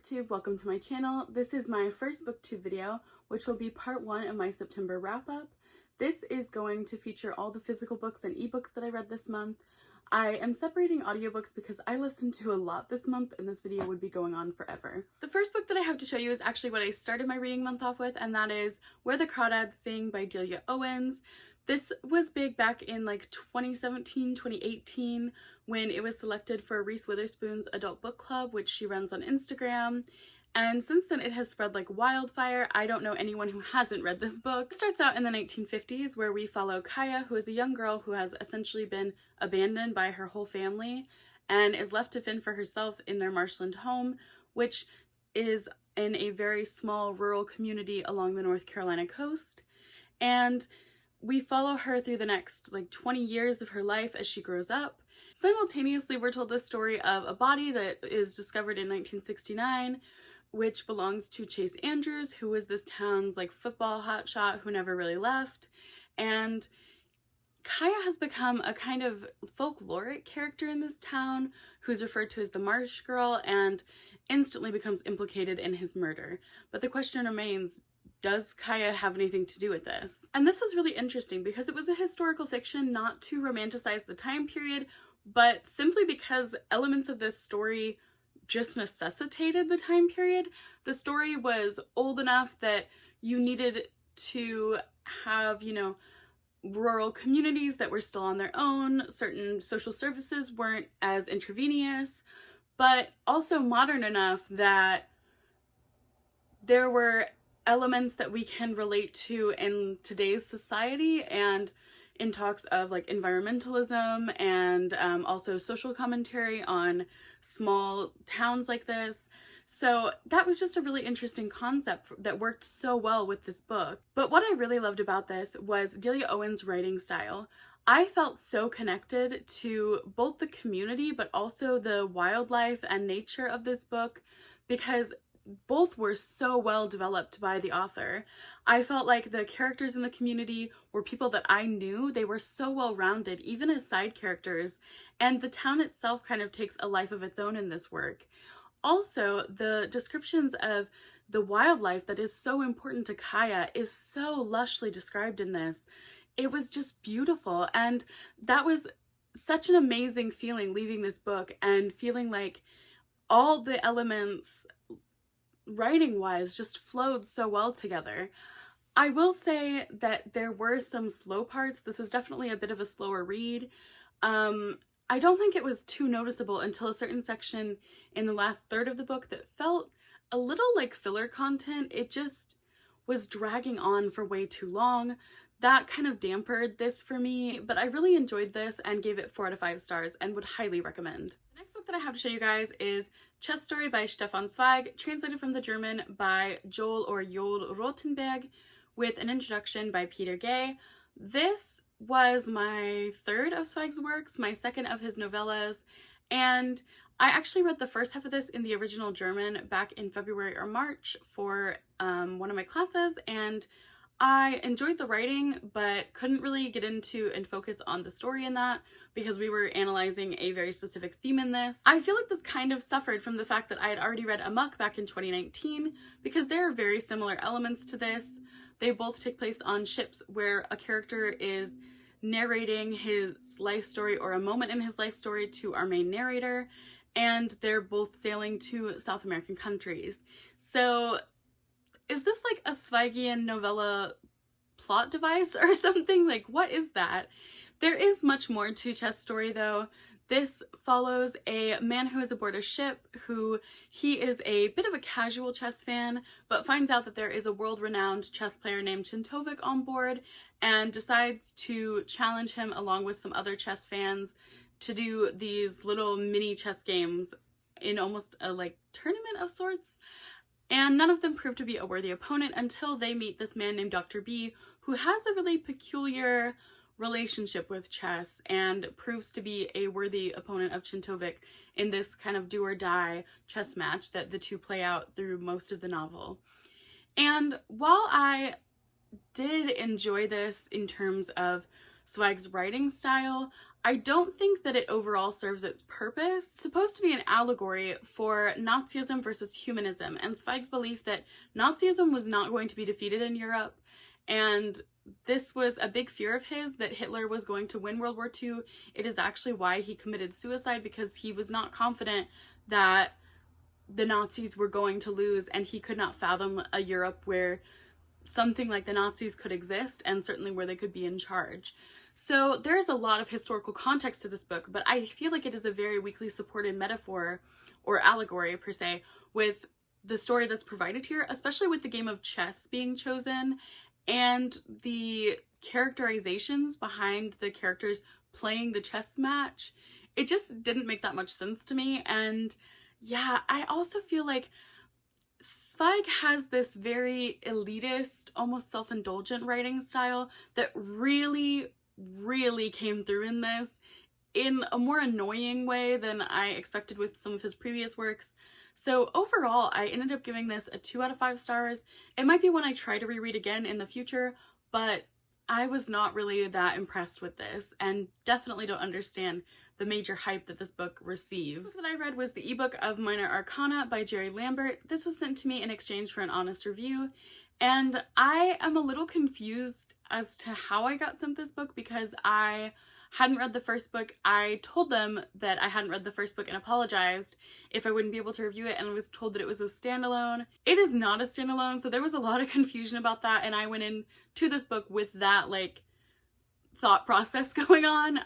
booktube, welcome to my channel. This is my first booktube video, which will be part 1 of my September wrap-up. This is going to feature all the physical books and ebooks that I read this month. I am separating audiobooks because I listened to a lot this month and this video would be going on forever. The first book that I have to show you is actually what I started my reading month off with, and that is Where the Crawdads Sing by Delia Owens. This was big back in like 2017, 2018 when it was selected for Reese Witherspoon's adult book club, which she runs on Instagram. And since then it has spread like wildfire. I don't know anyone who hasn't read this book. It starts out in the 1950s where we follow Kaya, who is a young girl who has essentially been abandoned by her whole family and is left to fend for herself in their marshland home, which is in a very small rural community along the North Carolina coast. And we follow her through the next like 20 years of her life as she grows up. Simultaneously, we're told the story of a body that is discovered in 1969, which belongs to Chase Andrews, who was this town's like football hotshot who never really left. And Kaya has become a kind of folkloric character in this town who's referred to as the Marsh Girl and instantly becomes implicated in his murder. But the question remains, does Kaya have anything to do with this? And this was really interesting because it was a historical fiction, not to romanticize the time period, but simply because elements of this story just necessitated the time period. The story was old enough that you needed to have, you know, rural communities that were still on their own. Certain social services weren't as intravenous, but also modern enough that there were elements that we can relate to in today's society and in talks of like environmentalism and also social commentary on small towns like this. So that was just a really interesting concept that worked so well with this book. But what I really loved about this was Delia Owens' writing style. I felt so connected to both the community but also the wildlife and nature of this book because both were so well developed by the author. I felt like the characters in the community were people that I knew. They were so well rounded, even as side characters, and the town itself kind of takes a life of its own in this work. Also, the descriptions of the wildlife that is so important to Kaya is so lushly described in this. It was just beautiful, and that was such an amazing feeling leaving this book and feeling like all the elements writing-wise just flowed so well together. I will say that there were some slow parts. This is definitely a bit of a slower read. I don't think it was too noticeable until a certain section in the last third of the book that felt a little like filler content. It just was dragging on for way too long. That kind of dampened this for me, but I really enjoyed this and gave it 4 out of 5 stars and would highly recommend. The next book that I have to show you guys is Chess Story by Stefan Zweig, translated from the German by Joel Rotenberg, with an introduction by Peter Gay. This was my third of Zweig's works, my second of his novellas, and I actually read the first half of this in the original German back in February or March for one of my classes, and I enjoyed the writing, but couldn't really get into and focus on the story in that because we were analyzing a very specific theme in this. I feel like this kind of suffered from the fact that I had already read Amok back in 2019 because there are very similar elements to this. They both take place on ships where a character is narrating his life story or a moment in his life story to our main narrator, and they're both sailing to South American countries. So is this like a Zweigian novella plot device or something? Like, what is that? There is much more to Chess Story though. This follows a man who is aboard a ship who he is a bit of a casual chess fan, but finds out that there is a world-renowned chess player named Chintovic on board and decides to challenge him along with some other chess fans to do these little mini chess games in almost a like tournament of sorts. And none of them prove to be a worthy opponent until they meet this man named Dr. B, who has a really peculiar relationship with chess and proves to be a worthy opponent of Chintovic in this kind of do-or-die chess match that the two play out through most of the novel. And while I did enjoy this in terms of Zweig's writing style. I don't think that it overall serves its purpose. It's supposed to be an allegory for Nazism versus humanism, and Zweig's belief that Nazism was not going to be defeated in Europe, and this was a big fear of his, that Hitler was going to win World War II. It is actually why he committed suicide, because he was not confident that the Nazis were going to lose, and he could not fathom a Europe where something like the Nazis could exist, and certainly where they could be in charge. So there's a lot of historical context to this book, but I feel like it is a very weakly supported metaphor, or allegory per se, with the story that's provided here, especially with the game of chess being chosen and the characterizations behind the characters playing the chess match. It just didn't make that much sense to me. And yeah, I also feel like Zweig has this very elitist, almost self-indulgent writing style that really came through in this in a more annoying way than I expected with some of his previous works. So overall, I ended up giving this a 2 out of 5 stars. It might be one I try to reread again in the future, but I was not really that impressed with this, and definitely don't understand the major hype that this book receives. The book that I read was the ebook of Minor Arcana by Jerry Lambert. This was sent to me in exchange for an honest review, and I am a little confused as to how I got sent this book, because I hadn't read the first book. I told them that I hadn't read the first book and apologized if I wouldn't be able to review it, and I was told that it was a standalone. It is not a standalone, so there was a lot of confusion about that, and I went into this book with that like thought process going on.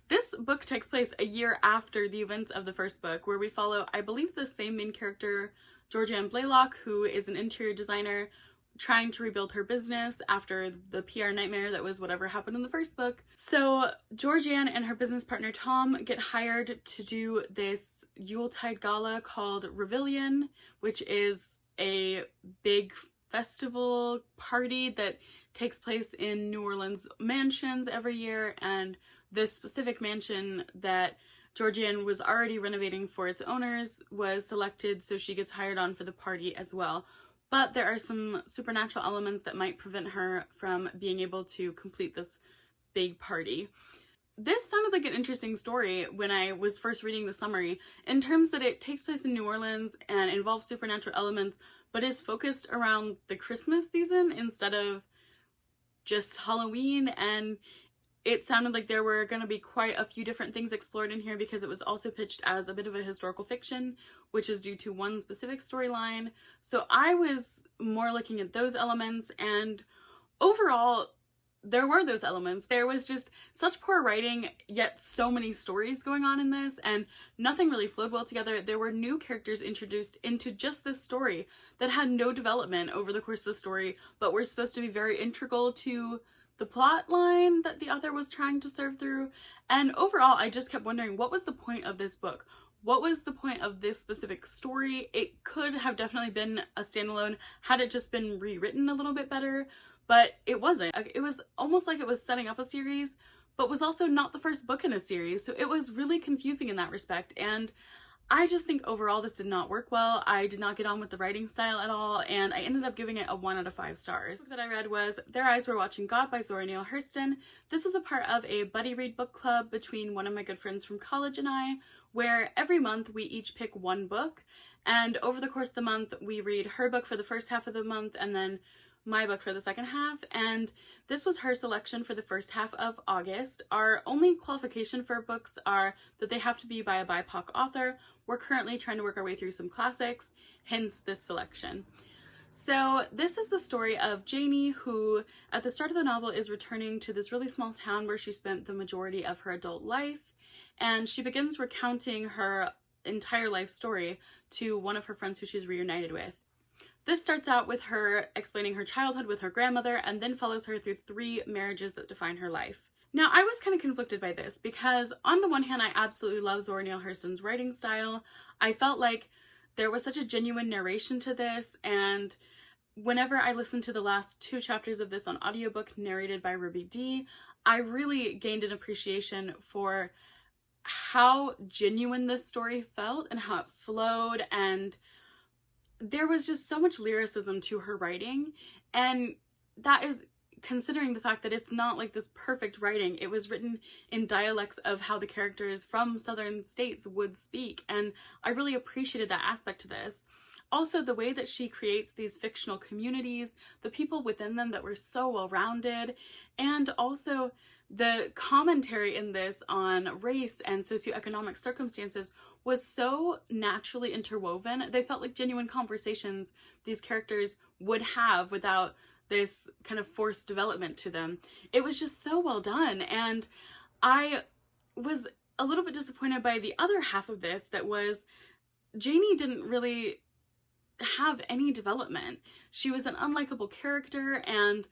This book takes place a year after the events of the first book, where we follow, I believe, the same main character, Georgianne Blaylock, who is an interior designer trying to rebuild her business after the PR nightmare that was whatever happened in the first book. So Georgianne and her business partner Tom get hired to do this Yuletide gala called Revillion, which is a big festival party that takes place in New Orleans mansions every year, and this specific mansion that Georgianne was already renovating for its owners was selected, so she gets hired on for the party as well. But there are some supernatural elements that might prevent her from being able to complete this big party. This sounded like an interesting story when I was first reading the summary, in terms that it takes place in New Orleans and involves supernatural elements, but is focused around the Christmas season instead of just Halloween, and it sounded like there were going to be quite a few different things explored in here, because it was also pitched as a bit of a historical fiction, which is due to one specific storyline. So I was more looking at those elements, and overall, there were those elements. There was just such poor writing, yet so many stories going on in this, and nothing really flowed well together. There were new characters introduced into just this story that had no development over the course of the story, but were supposed to be very integral to the plot line that the author was trying to serve through. And overall, I just kept wondering, what was the point of this book? What was the point of this specific story? It could have definitely been a standalone had it just been rewritten a little bit better, but it wasn't. It was almost like it was setting up a series, but was also not the first book in a series, so it was really confusing in that respect. And I just think overall this did not work well. I did not get on with the writing style at all, and I ended up giving it a 1 out of 5 stars. The book that I read was Their Eyes Were Watching God by Zora Neale Hurston. This was a part of a buddy read book club between one of my good friends from college and I, where every month we each pick one book, and over the course of the month we read her book for the first half of the month and then my book for the second half, and this was her selection for the first half of August. Our only qualification for books are that they have to be by a BIPOC author. We're currently trying to work our way through some classics, hence this selection. So this is the story of Jamie, who at the start of the novel is returning to this really small town where she spent the majority of her adult life, and she begins recounting her entire life story to one of her friends who she's reunited with. This starts out with her explaining her childhood with her grandmother, and then follows her through 3 marriages that define her life. Now, I was kind of conflicted by this, because on the one hand, I absolutely love Zora Neale Hurston's writing style. I felt like there was such a genuine narration to this, and whenever I listened to the last 2 chapters of this on audiobook narrated by Ruby D, I really gained an appreciation for how genuine this story felt and how it flowed, and there was just so much lyricism to her writing, and that is considering the fact that it's not like this perfect writing. It was written in dialects of how the characters from southern states would speak, and I really appreciated that aspect to this. Also, the way that she creates these fictional communities, the people within them that were so well-rounded, and also the commentary in this on race and socioeconomic circumstances was so naturally interwoven. They felt like genuine conversations these characters would have without this kind of forced development to them. It was just so well done, and I was a little bit disappointed by the other half of this, that was Janie didn't really have any development. She was an unlikable character, and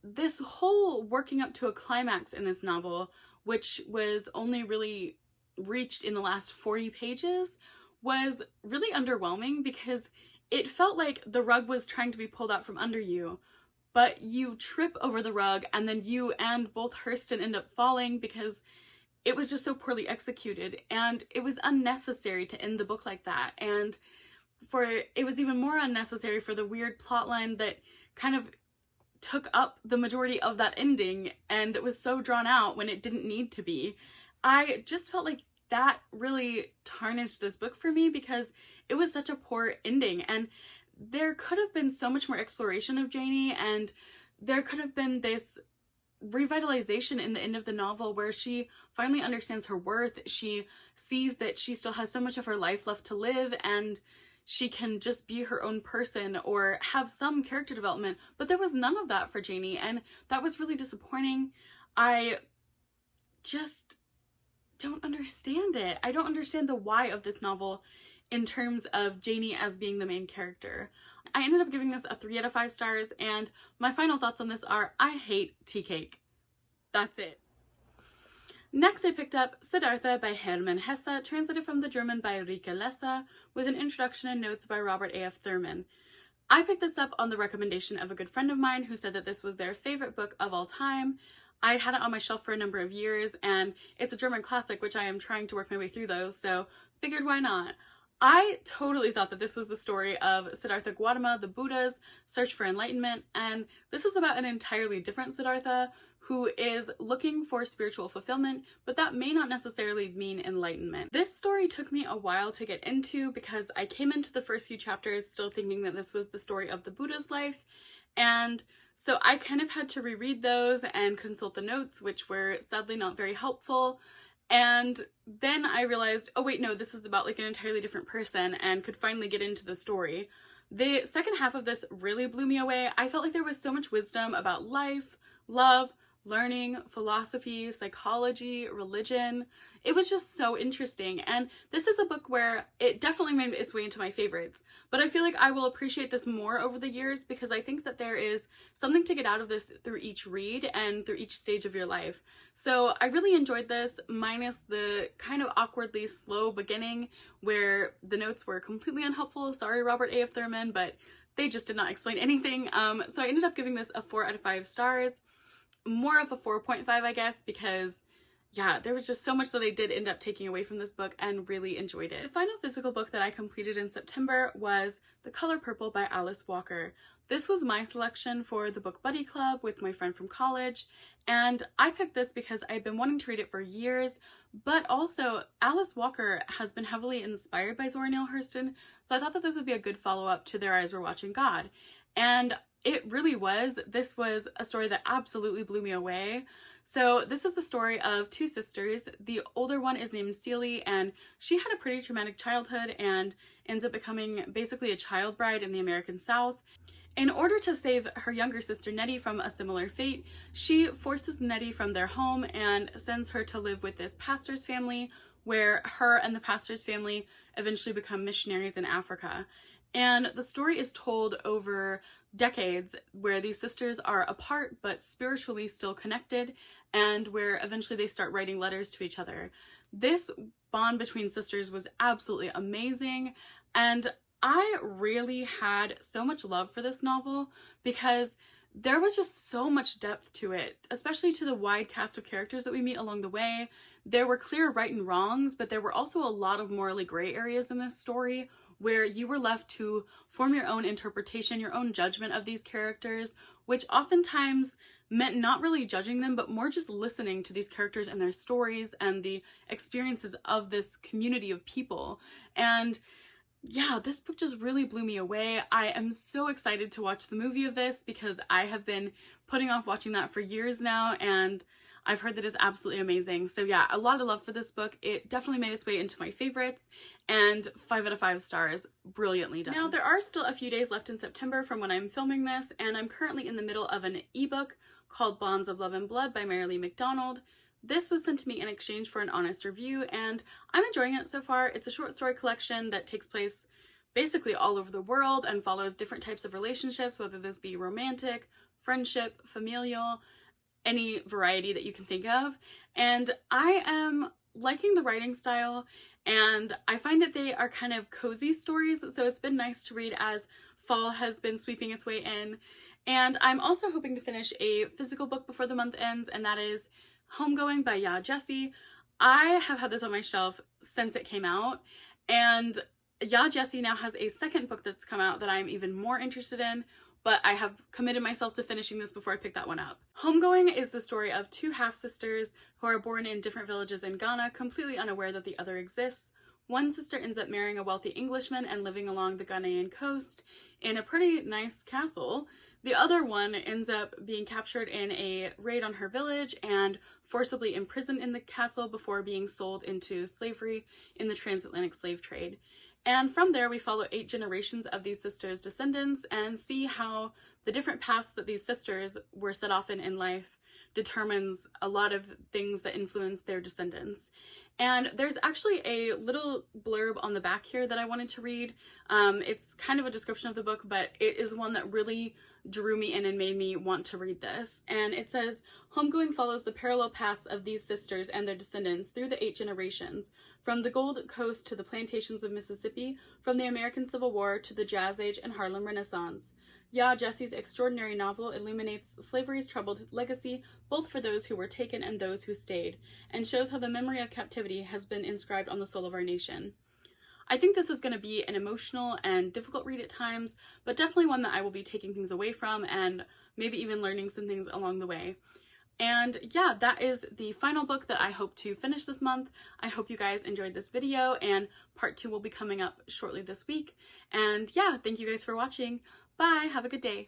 this whole working up to a climax in this novel, which was only really reached in the last 40 pages, was really underwhelming, because it felt like the rug was trying to be pulled out from under you, but you trip over the rug and then you and both Hurston end up falling because it was just so poorly executed, and it was unnecessary to end the book like that. And it was even more unnecessary for the weird plotline that kind of took up the majority of that ending, and it was so drawn out when it didn't need to be. I just felt like that really tarnished this book for me, because it was such a poor ending, and there could have been so much more exploration of Janie, and there could have been this revitalization in the end of the novel where she finally understands her worth. She sees that she still has so much of her life left to live, and she can just be her own person or have some character development, but there was none of that for Janie, and that was really disappointing. I just don't understand it. I don't understand the why of this novel in terms of Janie as being the main character. I ended up giving this a 3 out of 5 stars, and my final thoughts on this are, I hate tea cake. That's it. Next, I picked up Siddhartha by Hermann Hesse, translated from the German by Rika, with an introduction and notes by Robert A.F. Thurman. I picked this up on the recommendation of a good friend of mine who said that this was their favorite book of all time. I'd had it on my shelf for a number of years, and it's a German classic, which I am trying to work my way through those, so figured why not. I totally thought that this was the story of Siddhartha Gautama, the Buddha's search for enlightenment, and this is about an entirely different Siddhartha who is looking for spiritual fulfillment, but that may not necessarily mean enlightenment. This story took me a while to get into, because I came into the first few chapters still thinking that this was the story of the Buddha's life, and so I kind of had to reread those and consult the notes, which were sadly not very helpful. And then I realized, oh wait, no, this is about like an entirely different person, and could finally get into the story. The second half of this really blew me away. I felt like there was so much wisdom about life, love, learning, philosophy, psychology, religion. It was just so interesting, and this is a book where it definitely made its way into my favorites, but I feel like I will appreciate this more over the years, because I think that there is something to get out of this through each read and through each stage of your life. So I really enjoyed this, minus the kind of awkwardly slow beginning where the notes were completely unhelpful. Sorry, Robert A.F. Thurman, but they just did not explain anything. So I ended up giving this a 4 out of 5 stars. More of a 4.5, I guess, because yeah, there was just so much that I did end up taking away from this book and really enjoyed it. The final physical book that I completed in September was The Color Purple by Alice Walker. This was my selection for the book buddy club with my friend from college, and I picked this because I've been wanting to read it for years, but also Alice Walker has been heavily inspired by Zora Neale Hurston, so I thought that this would be a good follow-up to Their Eyes Were Watching God. And it really was. This was a story that absolutely blew me away. So this is the story of 2 sisters. The older one is named Celie, and she had a pretty traumatic childhood and ends up becoming basically a child bride in the American South. In order to save her younger sister Nettie from a similar fate, she forces Nettie from their home and sends her to live with this pastor's family, where her and the pastor's family eventually become missionaries in Africa. And the story is told over decades, where these sisters are apart but spiritually still connected, and where eventually they start writing letters to each other. This bond between sisters was absolutely amazing, and I really had so much love for this novel because there was just so much depth to it, especially to the wide cast of characters that we meet along the way. There were clear right and wrongs, but there were also a lot of morally gray areas in this story, where you were left to form your own interpretation, your own judgment of these characters, which oftentimes meant not really judging them, but more just listening to these characters and their stories and the experiences of this community of people. And yeah, this book just really blew me away. I am so excited to watch the movie of this because I have been putting off watching that for years now, and I've heard that it's absolutely amazing. So yeah, a lot of love for this book. It definitely made its way into my favorites, and 5 out of 5 stars, brilliantly done. Now, there are still a few days left in September from when I'm filming this, and I'm currently in the middle of an ebook called Bonds of Love and Blood by Marylee MacDonald. This was sent to me in exchange for an honest review, and I'm enjoying it so far. It's a short story collection that takes place basically all over the world and follows different types of relationships, whether this be romantic, friendship, familial, any variety that you can think of. And I am liking the writing style, and I find that they are kind of cozy stories, so it's been nice to read as fall has been sweeping its way in. And I'm also hoping to finish a physical book before the month ends, and that is Homegoing by Yaa Gyasi. I have had this on my shelf since it came out, and Yaa Gyasi now has a second book that's come out that I'm even more interested in, but I have committed myself to finishing this before I pick that one up. Homegoing is the story of two half-sisters who are born in different villages in Ghana, completely unaware that the other exists. One sister ends up marrying a wealthy Englishman and living along the Ghanaian coast in a pretty nice castle. The other one ends up being captured in a raid on her village and forcibly imprisoned in the castle before being sold into slavery in the transatlantic slave trade. And from there, we follow 8 generations of these sisters' descendants and see how the different paths that these sisters were set off in life determines a lot of things that influence their descendants. And there's actually a little blurb on the back here that I wanted to read. It's kind of a description of the book, but it is one that really drew me in and made me want to read this. And it says, Homegoing follows the parallel paths of these sisters and their descendants through the 8 generations, from the Gold Coast to the plantations of Mississippi, from the American Civil War to the Jazz Age and Harlem Renaissance. Yaa Gyasi's extraordinary novel illuminates slavery's troubled legacy, both for those who were taken and those who stayed, and shows how the memory of captivity has been inscribed on the soul of our nation. I think this is going to be an emotional and difficult read at times, but definitely one that I will be taking things away from and maybe even learning some things along the way. And yeah, that is the final book that I hope to finish this month. I hope you guys enjoyed this video, and part 2 will be coming up shortly this week. And yeah, thank you guys for watching. Bye, have a good day.